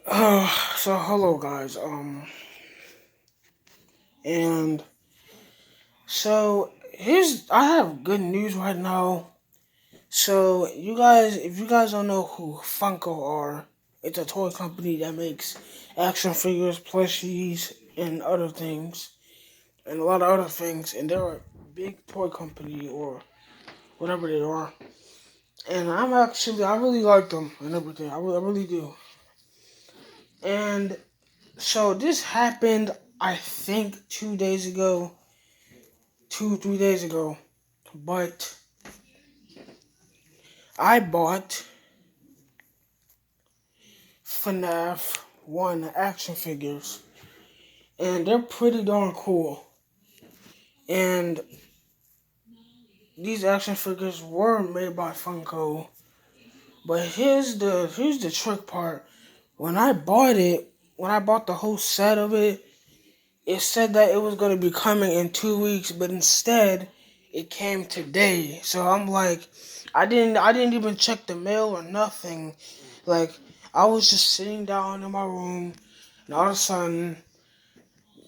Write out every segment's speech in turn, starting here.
So hello guys, and so I have good news right now. So you guys, if you guys don't know who Funko are, it's a toy company that makes action figures, plushies, and other things, and a lot of other things, and they're a big toy company or whatever they are. And I really like them and everything. I really do. And so this happened, I think, 2 days ago, 3 days ago. But I bought FNAF 1 action figures, and they're pretty darn cool. And these action figures were made by Funko. But here's the trick part. When I bought it, when I bought the whole set of it, it said that it was gonna be coming in 2 weeks, but instead it came today. So I'm like, I didn't even check the mail or nothing. Like, I was just sitting down in my room, and all of a sudden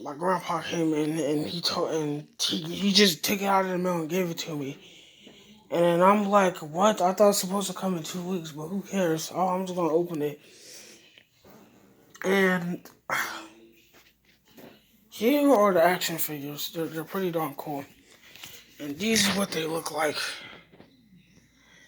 my grandpa came in and he just took it out of the mail and gave it to me. And then I'm like, what? I thought it was supposed to come in 2 weeks, but who cares? Oh, I'm just gonna open it. And here are the action figures. They're pretty darn cool. And these is what they look like.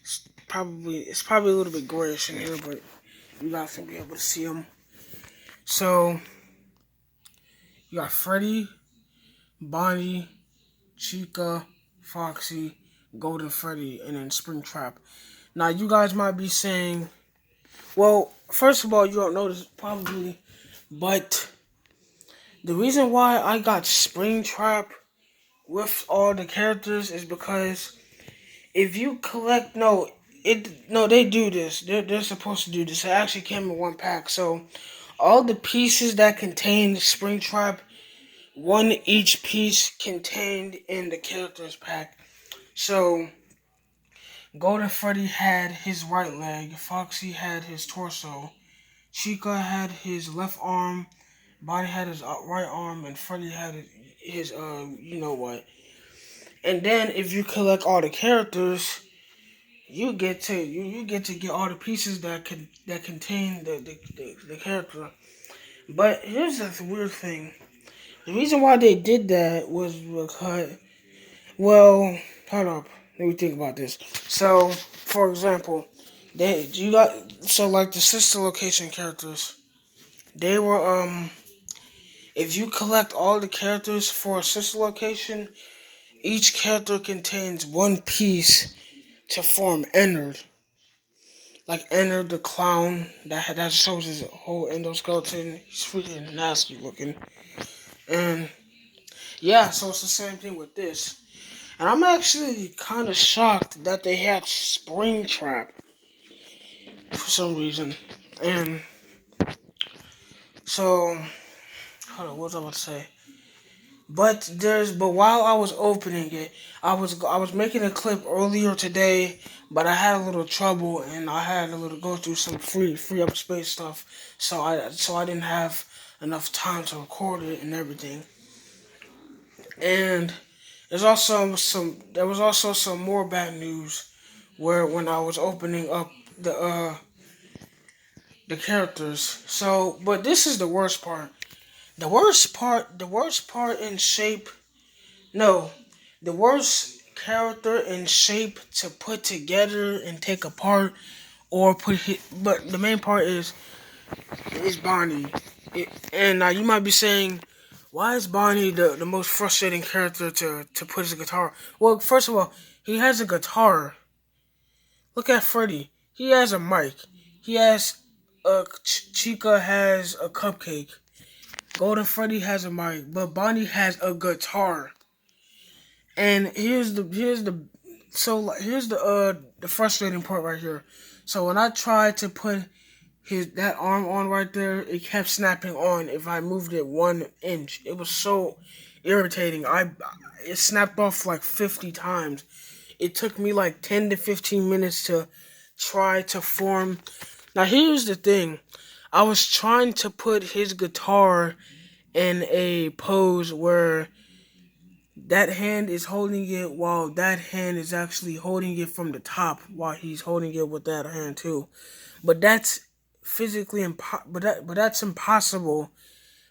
It's probably a little bit grayish in here, but you guys can be able to see them. So you got Freddy, Bonnie, Chica, Foxy, Golden Freddy, and then Springtrap. Now you guys might be saying, well, first of all, you don't know this probably, but the reason why I got Springtrap with all the characters is because if you collect they do this. They're supposed to do this. It actually came in one pack. So all the pieces that contain Springtrap, one each piece contained in the characters pack. So Golden Freddy had his right leg, Foxy had his torso, Chica had his left arm, Bonnie had his right arm, and Freddy had his you know what. And then if you collect all the characters, you get to get all the pieces that contain the character. But here's the weird thing. The reason why they did that was because, well, hold up. Let me think about this. So, for example, like the sister location characters. They were if you collect all the characters for a sister location, each character contains one piece to form Ennard. Like Ennard the clown that shows his whole endoskeleton. He's freaking nasty looking. And yeah, so it's the same thing with this. And I'm actually kind of shocked that they had Springtrap for some reason. And so, hold on, what was I about to say? But while I was opening it, I was making a clip earlier today, but I had a little trouble and I had a little go through some free up space stuff, so I didn't have enough time to record it and everything. And there was also some more bad news where when I was opening up the uh the characters. So, but this is the worst part. The worst part in shape. No, the worst character in shape to put together and take apart or but the main part is Bonnie. And now you might be saying, why is Bonnie the most frustrating character to put his guitar? Well, first of all, he has a guitar. Look at Freddy. He has a mic. He has Chica has a cupcake. Golden Freddy has a mic, but Bonnie has a guitar. And here's the frustrating part right here. So when I tried to put that arm on right there, it kept snapping on if I moved it 1 inch. It was so irritating. It snapped off like 50 times. It took me like 10 to 15 minutes to try to form. Now here's the thing. I was trying to put his guitar in a pose where that hand is holding it while that hand is actually holding it from the top while he's holding it with that hand too. But that's but that's impossible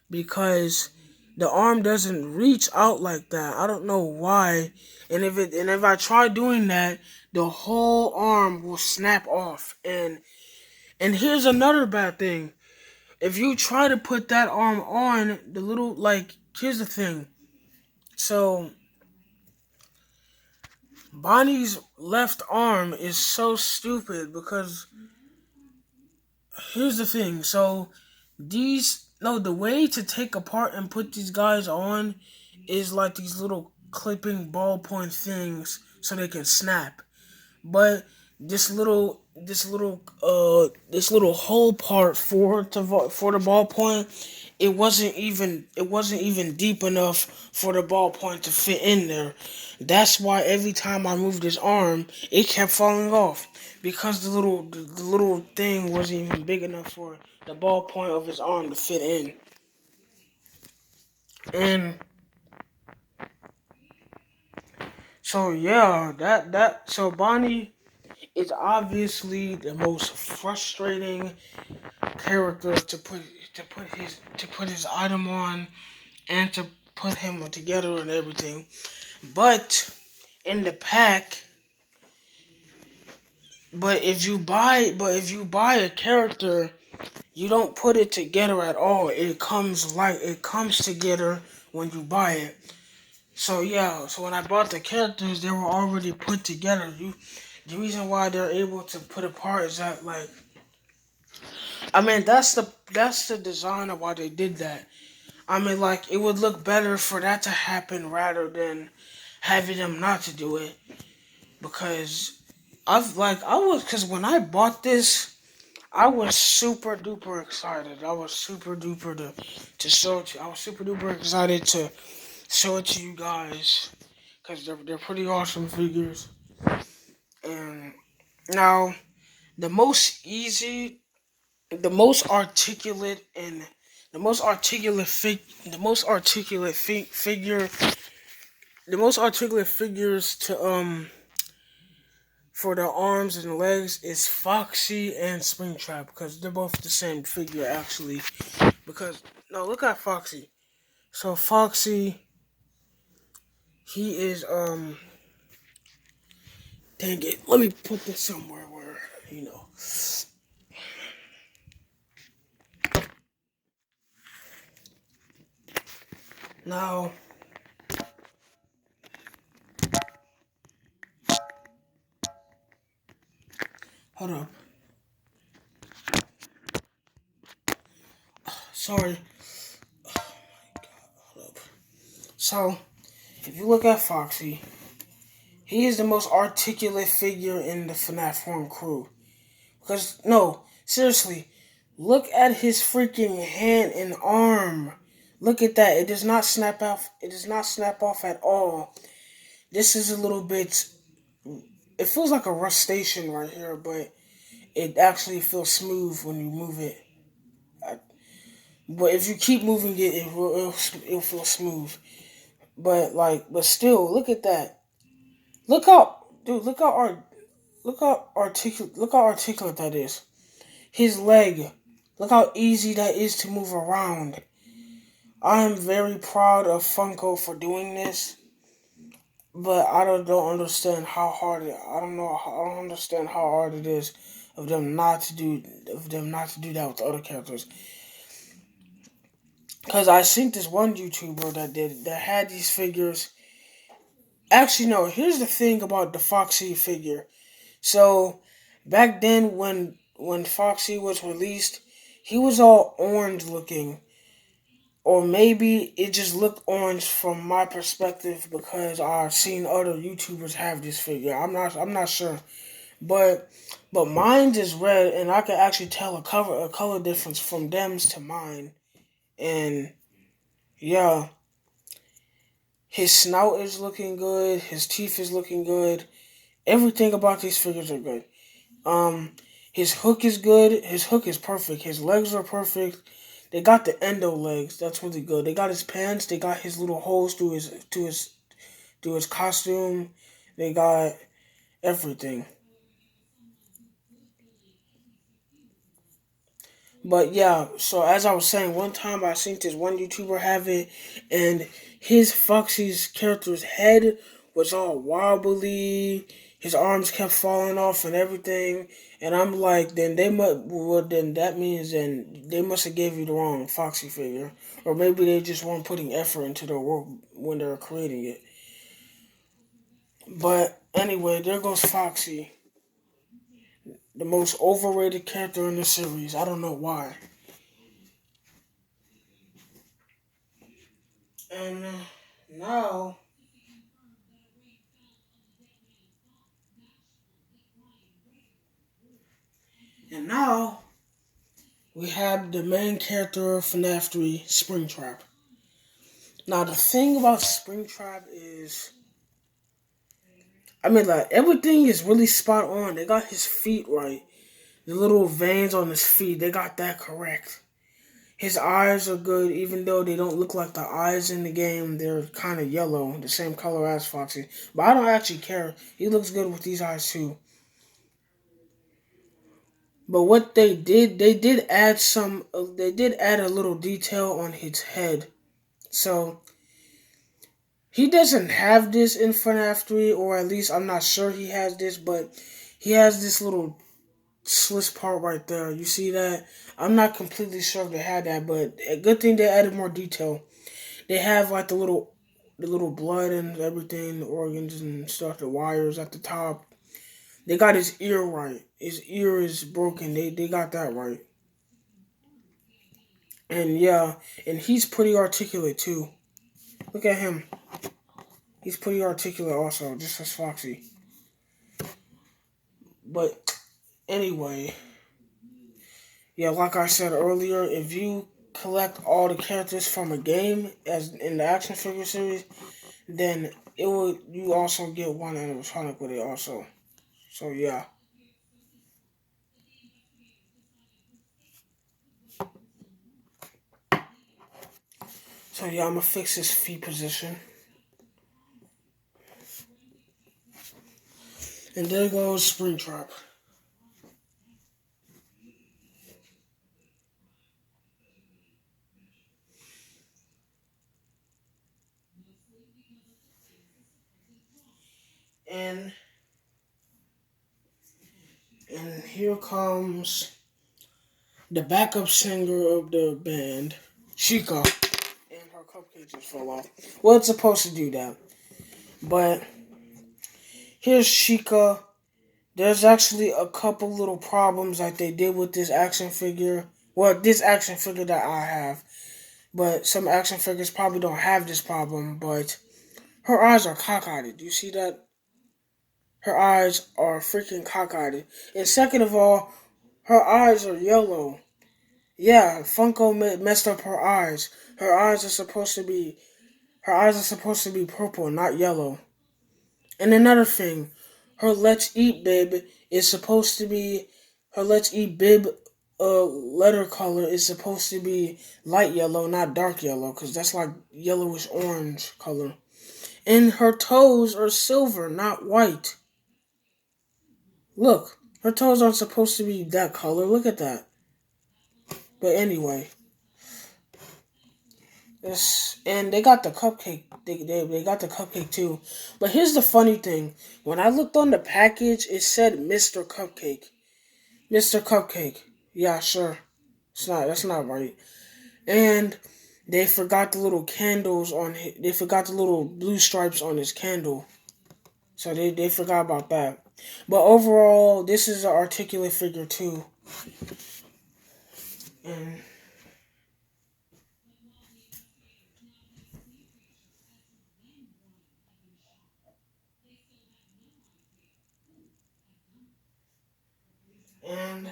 because the arm doesn't reach out like that. I don't know why. And if I try doing that, the whole arm will snap off. And here's another bad thing. If you try to put that arm on, the little like here's the thing. So Bonnie's left arm is so stupid because here's the thing. So these no the way to take apart and put these guys on is like these little clipping ballpoint things so they can snap. But this little hole part for the ballpoint, it wasn't even deep enough for the ballpoint to fit in there. That's why every time I moved his arm, it kept falling off because the little thing wasn't even big enough for the ballpoint of his arm to fit in. And so yeah, so Bonnie is obviously the most frustrating character to put his item on and to put him together and everything. But in the pack, but if you buy a character, you don't put it together at all. It comes together when you buy it. So yeah, so when I bought the characters, they were already put together. The reason why they're able to put apart is that like I mean that's the design of why they did that. I mean like it would look better for that to happen rather than having them not to do it because I was because when I bought this I was super duper excited. I was super duper to show it to. I was super duper excited to show it to you guys because they're pretty awesome figures. And now the most easy, the most articulate, and the most articulate the most articulate figure, the most articulate figures to for the arms and legs is Foxy and Springtrap because they're both the same figure actually. Because no, look at Foxy. So Foxy, he is dang it. Let me put this somewhere where you know. Now, hold up. Sorry. Hold up. So, if you look at Foxy, he is the most articulate figure in the FNAF 1 crew. Because, no, seriously, look at his freaking hand and arm. Look at that. It does not snap off. It does not snap off at all. This is a little bit. It feels like a rustation right here, but it actually feels smooth when you move it. But if you keep moving it, it'll feel smooth. But still, look at that. Look how, dude. Look how articulate that is. His leg. Look how easy that is to move around. I am very proud of Funko for doing this, but don't understand how hard it. I don't know. I don't understand how hard it is of them not to do that with other characters. Cause I seen this one YouTuber that had these figures. Actually, no. Here's the thing about the Foxy figure. So back then, when Foxy was released, he was all orange looking, or maybe it just looked orange from my perspective because I've seen other YouTubers have this figure. I'm not sure, but mine is red, and I can actually tell a color difference from them's to mine, and yeah. His snout is looking good. His teeth is looking good. Everything about these figures are good. Um, His hook is good. His hook is perfect. His legs are perfect. They got the endo legs. That's really good. They got his pants. They got his little holes to his costume. They got everything. But yeah, so as I was saying, one time I seen this one YouTuber have it, and his Foxy's character's head was all wobbly. His arms kept falling off and everything, and I'm like, then they must. Well, then that means then they must have gave you the wrong Foxy figure, or maybe they just weren't putting effort into their work when they were creating it. But anyway, there goes Foxy, the most overrated character in the series. I don't know why. And now And now we have the main character of FNAF 3, Springtrap. Now the thing about Springtrap is, I mean, like everything is really spot on. They got his feet right. The little veins on his feet, they got that correct. His eyes are good, even though they don't look like the eyes in the game. They're kind of yellow, the same color as Foxy. But I don't actually care. He looks good with these eyes too. But what they did add they did add a little detail on his head. So he doesn't have this in FNAF 3, or at least I'm not sure he has this, but he has this little slit part right there. You see that? I'm not completely sure if they had that, but a good thing they added more detail. They have like the little blood and everything, the organs and stuff, the wires at the top. They got his ear right. His ear is broken. They got that right. And yeah, and he's pretty articulate too. Look at him. He's pretty articulate also, just as Foxy. But anyway, yeah, like I said earlier, if you collect all the characters from a game as in the action figure series, then it will you also get one animatronic with it also. So yeah. So yeah, I'm gonna fix his feet position. And there goes Springtrap. And and here comes the backup singer of the band, Chica. And her cupcake just fell off. Well, it's supposed to do that. But here's Chica. There's actually a couple little problems that they did with this action figure. Well, this action figure that I have. But some action figures probably don't have this problem. But her eyes are cockeyed. Do you see that? Her eyes are freaking cockeyed. And second of all, her eyes are yellow. Yeah, Funko messed up her eyes. Her eyes are supposed to be Her eyes are supposed to be purple, not yellow. And another thing, her Let's Eat bib is supposed to be her Let's Eat bib letter color is supposed to be light yellow, not dark yellow, because that's like yellowish orange color. And her toes are silver, not white. Look, her toes aren't supposed to be that color. Look at that. But anyway, and they got the cupcake. They got the cupcake too. But here's the funny thing. When I looked on the package, it said Mr. Cupcake. Mr. Cupcake. Yeah, sure. That's not right. And they forgot the little candles on they forgot the little blue stripes on his candle. So they forgot about that. But overall, this is an articulate figure too. And and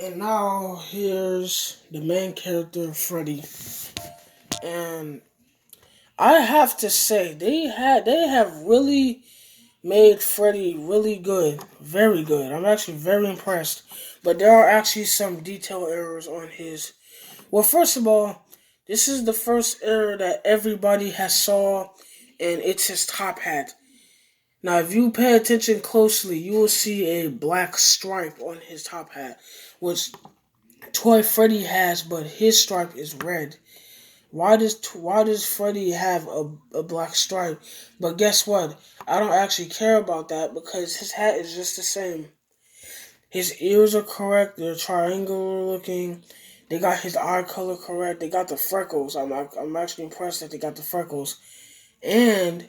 And now here's the main character, Freddy. And I have to say, they have really made Freddy really good, very good. I'm actually very impressed. But there are actually some detail errors on his. Well, first of all, this is the first error that everybody has saw, and it's his top hat. Now, if you pay attention closely, you will see a black stripe on his top hat, which Toy Freddy has, but his stripe is red. Why does Freddy have a black stripe? But guess what? I don't actually care about that because his hat is just the same. His ears are correct. They're triangular looking. They got his eye color correct. They got the freckles. I'm actually impressed that they got the freckles. And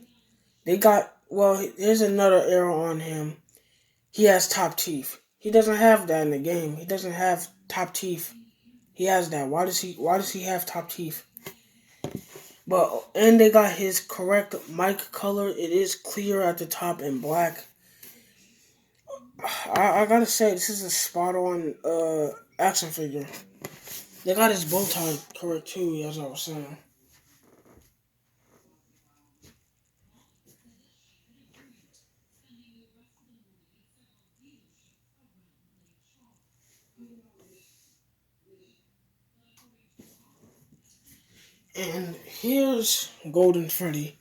they got, well, here's another error on him. He has top teeth. He doesn't have that in the game. He doesn't have top teeth. He has that. Why does he have top teeth? But and they got his correct mic color. It is clear at the top and black. I gotta say, this is a spot on action figure. They got his bow tie correct too, as I was saying. And here's Golden Freddy.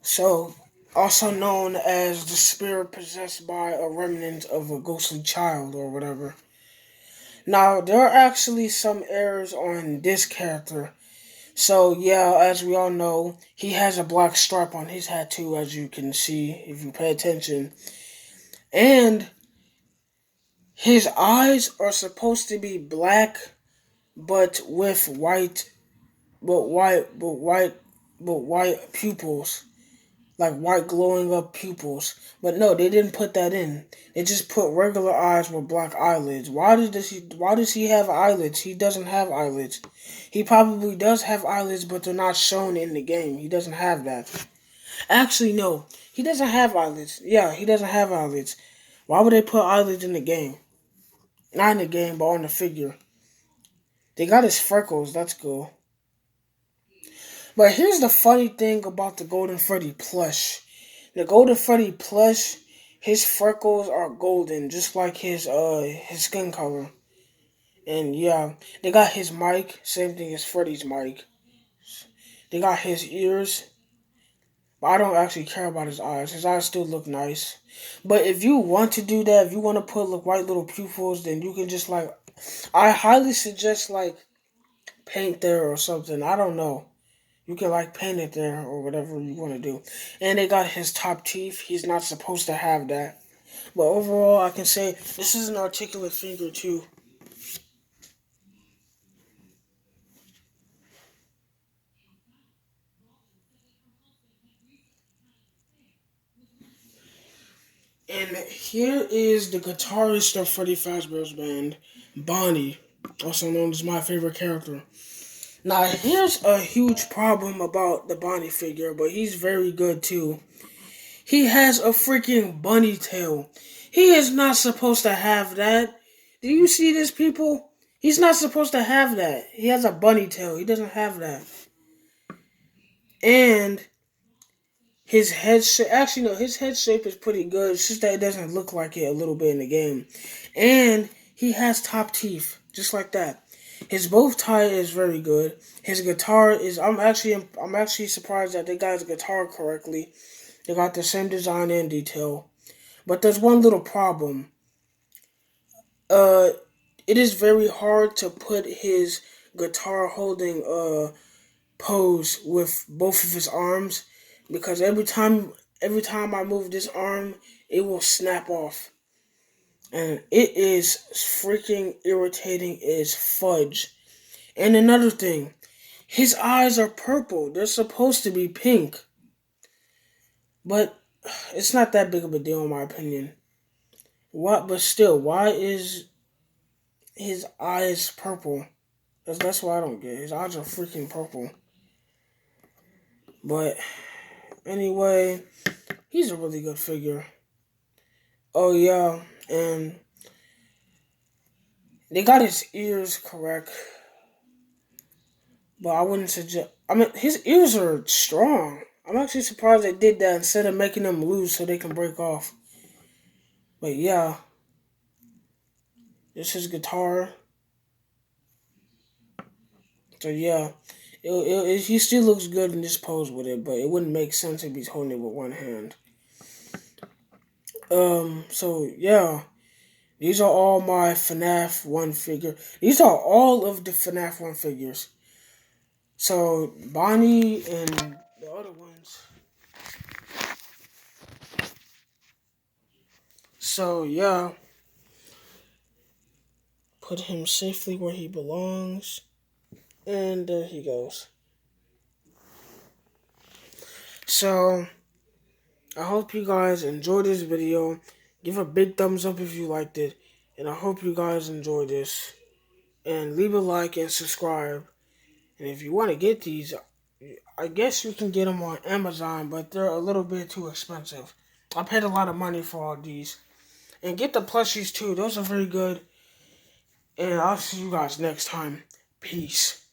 So, also known as the spirit possessed by a remnant of a ghostly child or whatever. Now, there are actually some errors on this character. So, yeah, as we all know, he has a black stripe on his hat too, as you can see if you pay attention. And his eyes are supposed to be black, but with white, but white pupils, like white glowing up pupils. But no, they didn't put that in. They just put regular eyes with black eyelids. Why does he have eyelids? He doesn't have eyelids. He probably does have eyelids, but they're not shown in the game. He doesn't have that. Actually, no. He doesn't have eyelids. Yeah, he doesn't have eyelids. Why would they put eyelids in the game? Not in the game, but on the figure. They got his freckles. That's cool. But here's the funny thing about the Golden Freddy plush. The Golden Freddy plush, his freckles are golden, just like his skin color. And yeah, they got his mic, same thing as Freddy's mic. They got his ears, but I don't actually care about his eyes. His eyes still look nice. But if you want to do that, if you want to put like white little pupils, then you can just like, I highly suggest like paint there or something. I don't know. You can like paint it there or whatever you want to do. And they got his top teeth. He's not supposed to have that. But overall, I can say this is an articulate figure too. And here is the guitarist of Freddy Fazbear's band, Bonnie, also known as my favorite character. Now, here's a huge problem about the Bonnie figure, but he's very good too. He has a freaking bunny tail. He is not supposed to have that. Do you see this, people? He's not supposed to have that. He has a bunny tail. He doesn't have that. And his head shape, actually, no, his head shape is pretty good. It's just that it doesn't look like it a little bit in the game. And he has top teeth, just like that. His bow tie is very good. His guitar is. I'm actually surprised that they got his guitar correctly. They got the same design and detail. But there's one little problem. Uh, it is very hard to put his guitar holding pose with both of his arms because every time I move this arm, it will snap off. And it is freaking irritating as fudge. And another thing, his eyes are purple. They're supposed to be pink. But it's not that big of a deal in my opinion. What but still, why is his eyes purple? That's what I don't get. His eyes are freaking purple. But anyway, he's a really good figure. Oh yeah, and They got his ears correct, but I wouldn't suggest. I mean, his ears are strong. I'm actually surprised they did that instead of making them loose so they can break off. But yeah, this is his guitar. So yeah, he still looks good in this pose with it, but it wouldn't make sense if he's holding it with one hand. So yeah, these are all my FNAF 1 figure. These are all of the FNAF 1 figures. So Bonnie and the other ones. So yeah, put him safely where he belongs. And there he goes. So I hope you guys enjoyed this video. Give a big thumbs up if you liked it. And I hope you guys enjoyed this. And leave a like and subscribe. And if you want to get these, I guess you can get them on Amazon, but they're a little bit too expensive. I paid a lot of money for all these. And get the plushies too. Those are very good. And I'll see you guys next time. Peace.